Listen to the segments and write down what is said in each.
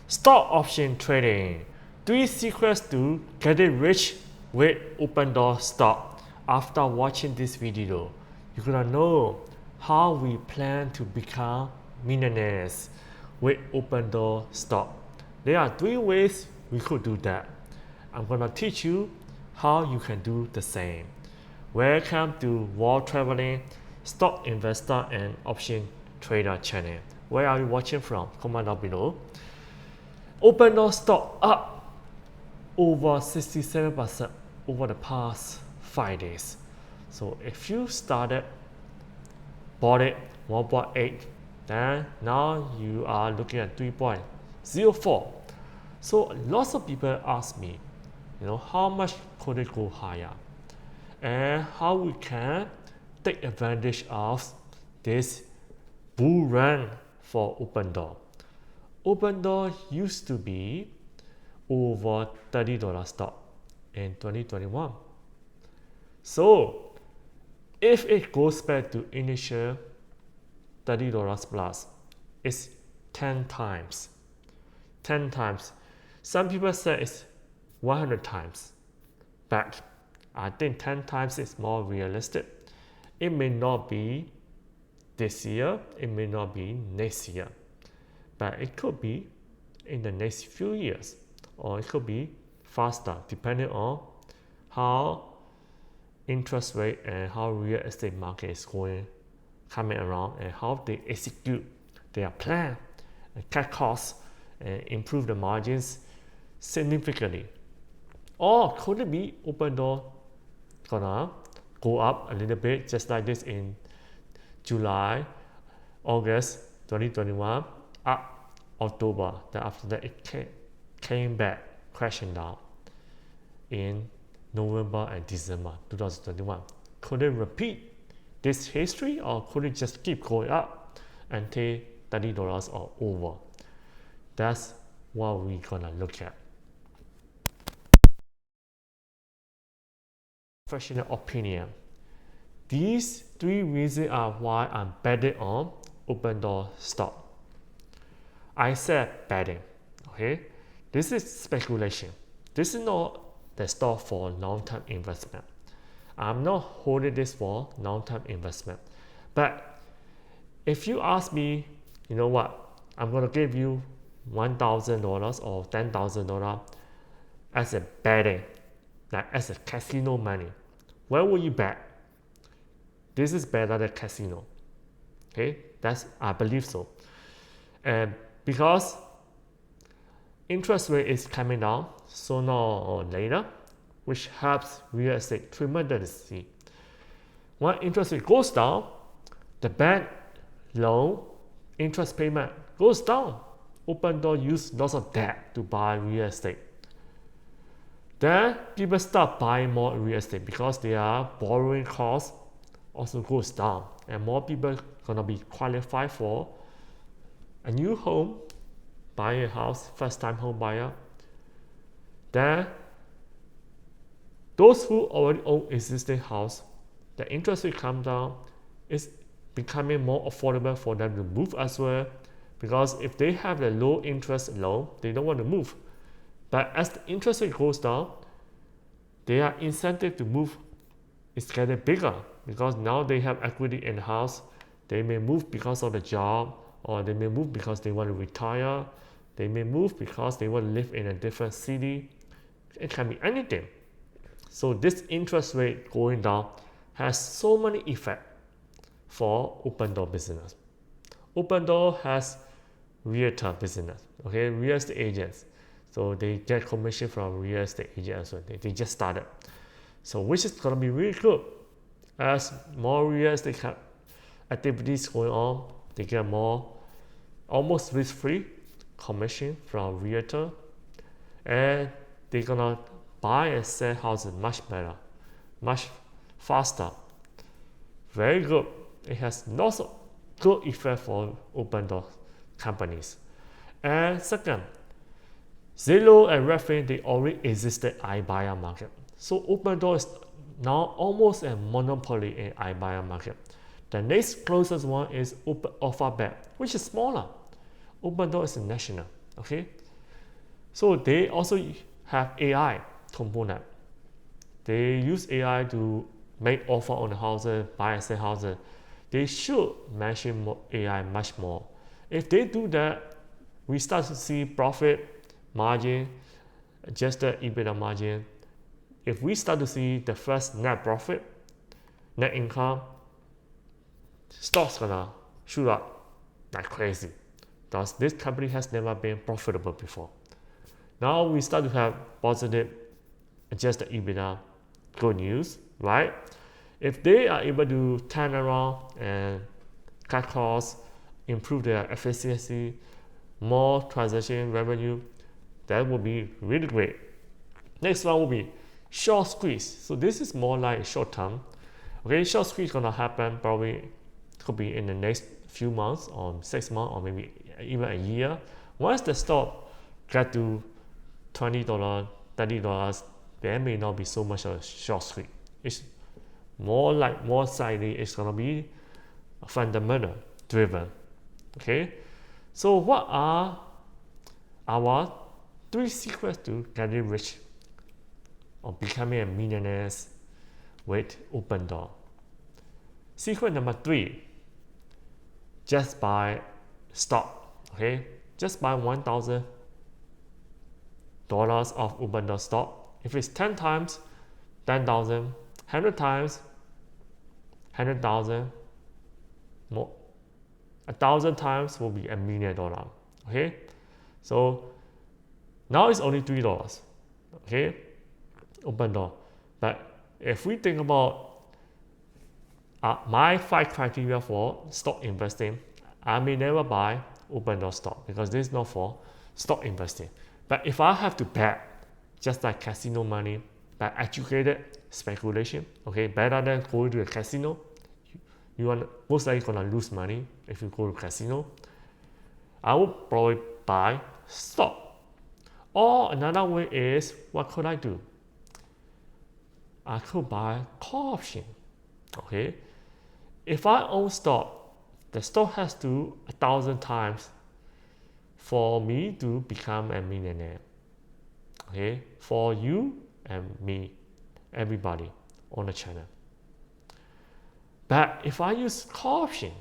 Stock option trading. 3 secrets to getting rich with Opendoor Stock. After watching this video, you're gonna know how we plan to become millionaires with Opendoor Stock. There are 3 ways we could do that. I'm gonna teach you how you can do the same. Welcome to World Traveling Stock Investor and Option Trader channel. Where are you watching from? Comment down below. Opendoor Stock up over 67% over the past 5 days. So if you started, bought it 1.8, then now you are looking at 3.04. So lots of people ask me, how much could it go higher? And how we can take advantage of this bull run for Opendoor. Opendoor used to be over $30 stock in 2021. So if it goes back to initial $30 plus, it's 10 times. 10 times. Some people say it's 100 times. But I think 10 times is more realistic. It may not be this year, it may not be next year, but it could be in the next few years, or it could be faster depending on how interest rate and how real estate market is coming around, and how they execute their plan and cut costs and improve the margins significantly. Or could it be Opendoor gonna go up a little bit, just like this in July, August 2021, up October. Then after that it came back crashing down in November and December 2021. Could it repeat this history, or could it just keep going up until $30 or over? That's what we're gonna look at. Professional opinion. These 3 reasons are why I'm betting on Opendoor Stock. I said betting, okay? This is speculation. This is not the stock for long-term investment. I'm not holding this for long-term investment. But if you ask me, you know what, I'm gonna give you $1,000 or $10,000 as a betting, like as a casino money, where will you bet? This is better than casino. Okay, I believe so. And because interest rate is coming down sooner or later, which helps real estate tremendously. When interest rate goes down, the bank loan interest payment goes down. Opendoor use lots of debt to buy real estate. Then people start buying more real estate because their borrowing costs also goes down, and more people gonna be qualified for a new home, buying a house, first time home buyer. Then those who already own existing house, the interest rate come down, it's becoming more affordable for them to move as well, because if they have a low interest loan, they don't want to move. But as the interest rate goes down, their incentive to move is getting bigger, because now they have equity in the house. They may move because of the job, or they may move because they want to retire. They may move because they want to live in a different city. It can be anything. So this interest rate going down has so many effects for Opendoor business. Opendoor has realtor business, okay, real estate agents. So they get commission from real estate agents. So they just started. So which is going to be really good. As more real estate activities going on, they get more almost risk-free commission from realtor, and they're gonna buy and sell houses much better, much faster. Very good. It has lots of good effect for Opendoor companies. And second, Zillow and Redfin, they already existed iBuyer market. So Opendoor is now almost a monopoly in iBuyer market. The next closest one is Alphabet, which is smaller. Opendoor is national, okay? So they also have AI component. They use AI to make offer on the houses, buy and sell houses. They should mention AI much more. If they do that, we start to see profit margin, just the EBITDA margin. If we start to see the first net profit, net income, stocks gonna shoot up like crazy. Because this company has never been profitable before. Now we start to have positive adjusted EBITDA. Good news, right? If they are able to turn around and cut costs, improve their efficiency, more transaction revenue, that will be really great. Next one will be short squeeze. So this is more like short term. Okay, short squeeze gonna happen probably could be in the next few months or 6 months or maybe even a year. Once the stock get to $20, $30, there may not be so much of a short squeeze. It's more likely it's gonna be fundamental driven. Okay, so what are our 3 secrets to getting rich or becoming a millionaire with Opendoor? Secret number 3, just buy stock. Okay, just buy $1,000 of Opendoor stock. If it's 10 times, 10,000, 100 times, 100,000, more, 1,000 times will be $1 million. Okay, so now it's only $3. Okay, Opendoor. But if we think about my 5 criteria for stock investing, I may never buy Opendoor stock because this is not for stock investing. But if I have to bet, just like casino money, by educated speculation, okay, better than going to a casino. You are most likely gonna lose money if you go to casino. I would probably buy stock. Or another way is, what could I do? I could buy call option. Okay, if I own stock, the stock has to 1,000 times for me to become a millionaire. Okay, for you and me, everybody on the channel. But if I use call option,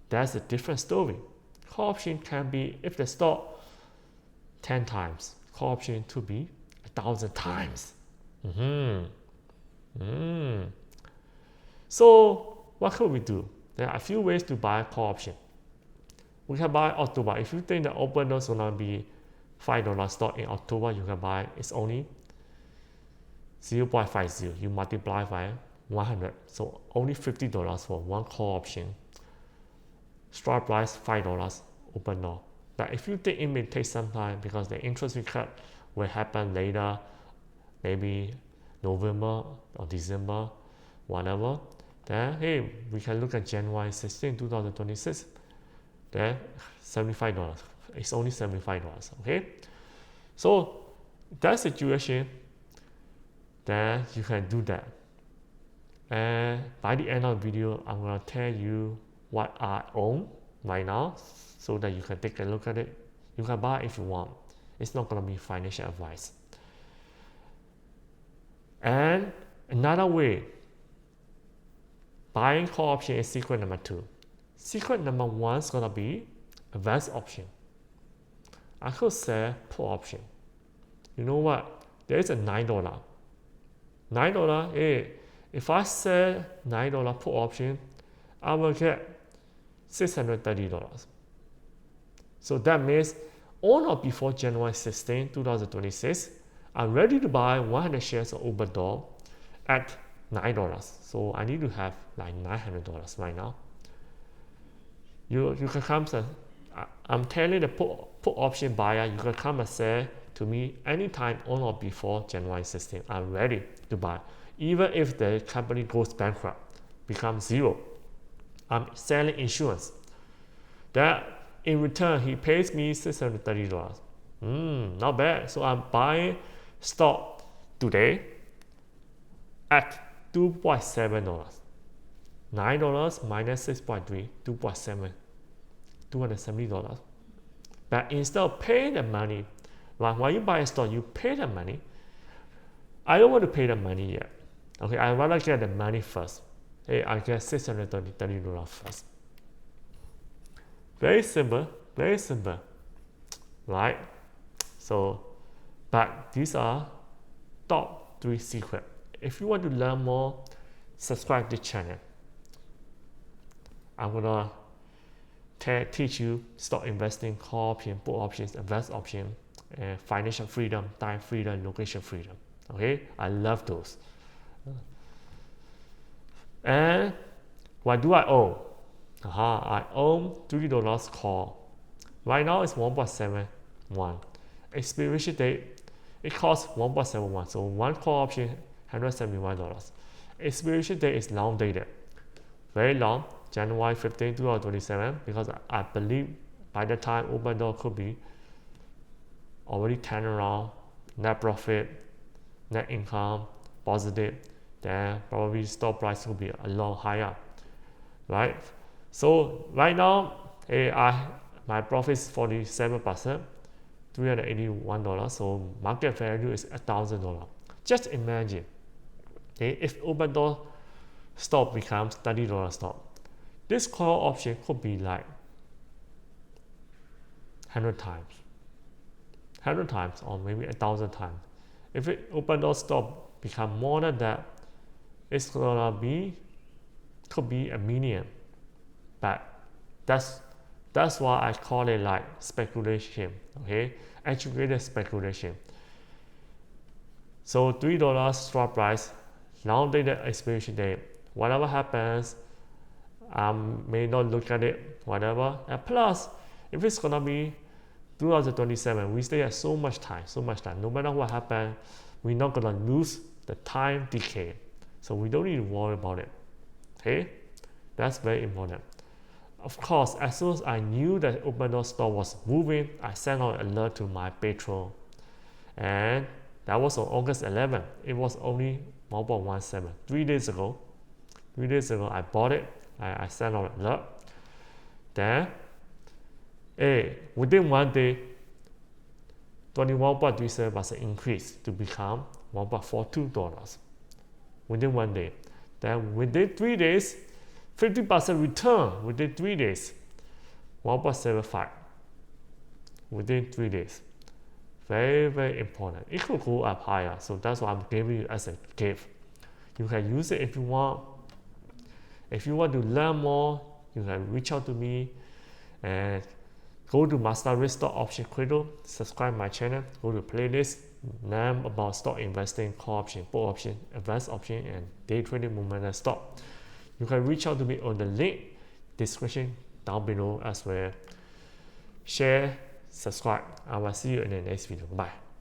that's a different story. Call option can be, if the stock 10 times, call option to be 1,000 times. So what could we do? There are a few ways to buy call option. We can buy October. If you think the Opendoor is gonna be $5 stock in October, you can buy, it's only 0.50. You multiply by 100, so only $50 for one call option. Strike price $5, Opendoor. But if you think it may take some time because the interest rate cut will happen later, maybe November or December, whatever, then hey, we can look at January 16, 2026. Then $75. It's only $75. Okay, so that situation, then you can do that. And by the end of the video, I'm gonna tell you what I own right now, so that you can take a look at it. You can buy if you want. It's not gonna be financial advice. And another way, buying call option is secret number 2. Secret number 1 is gonna be advanced option. I could say put option. You know what? There is a $9. $9, hey, if I sell $9 put option, I will get $630. So that means on or before January 16, 2026, I'm ready to buy 100 shares of Opendoor at $9. So I need to have like $900 right now. You can come and I'm telling the put option buyer, you can come and say to me anytime on or before January 16. I'm ready to buy. Even if the company goes bankrupt, becomes zero. I'm selling insurance. That in return, he pays me $630. Not bad. So I'm buying stock today at $2.7. $9 minus 6.3, 2.7, $270. But instead of paying the money When you buy a stock, you pay the money. I don't want to pay the money yet. Okay, I rather get the money first. Hey, I get $630 first. Very simple, right? So, but these are top 3 secrets. If you want to learn more, subscribe to the channel. I'm gonna teach you stock investing, call option, put options, invest option, and financial freedom, time freedom, location freedom. Okay, I love those. And what do I own? I own $3 call. Right now it's 1.71. Expiration date, it costs 1.71. So one call option, $171. Expiration date is long dated, very long, January 15, 2027, because I believe by the time Opendoor could be already turned around, net profit, net income, positive, then probably stock price will be a lot higher, right? So right now, my profit is 47%, $381. So market value is $1,000. Just imagine, if Opendoor stock becomes $30 stock, this call option could be like 100 times, or maybe 1,000 times. If Opendoor stock become more than that, it's gonna be, could be a million. But that's why I call it like speculation. Okay, educated speculation. So $3 stock price, long dated expiration date. Whatever happens, may not look at it, whatever. And plus, if it's gonna be 2027, we still have so much time. No matter what happens, we're not gonna lose the time decay. So we don't need to worry about it. Okay, that's very important. Of course, as soon as I knew that Opendoor stock was moving, I sent out an alert to my patron, and that was on August 11th. It was only 1.17. 3 days ago, I bought it. I sent out an alert. Then, within 1 day, 21.37% increase to become $1.42. Within 1 day. Then within 3 days, 50% return within 3 days, 1.75 within 3 days. Very, very important. It could go up higher, so that's why I'm giving you as a gift. You can use it if you want. If you want to learn more, you can reach out to me and go to Master Risk Stock Option Cradle, subscribe my channel, go to playlist, learn about stock investing, call option, put option, advanced option, and day trading momentum stock. You can reach out to me on the link description down below as well. Share, subscribe. I will see you in the next video. Bye.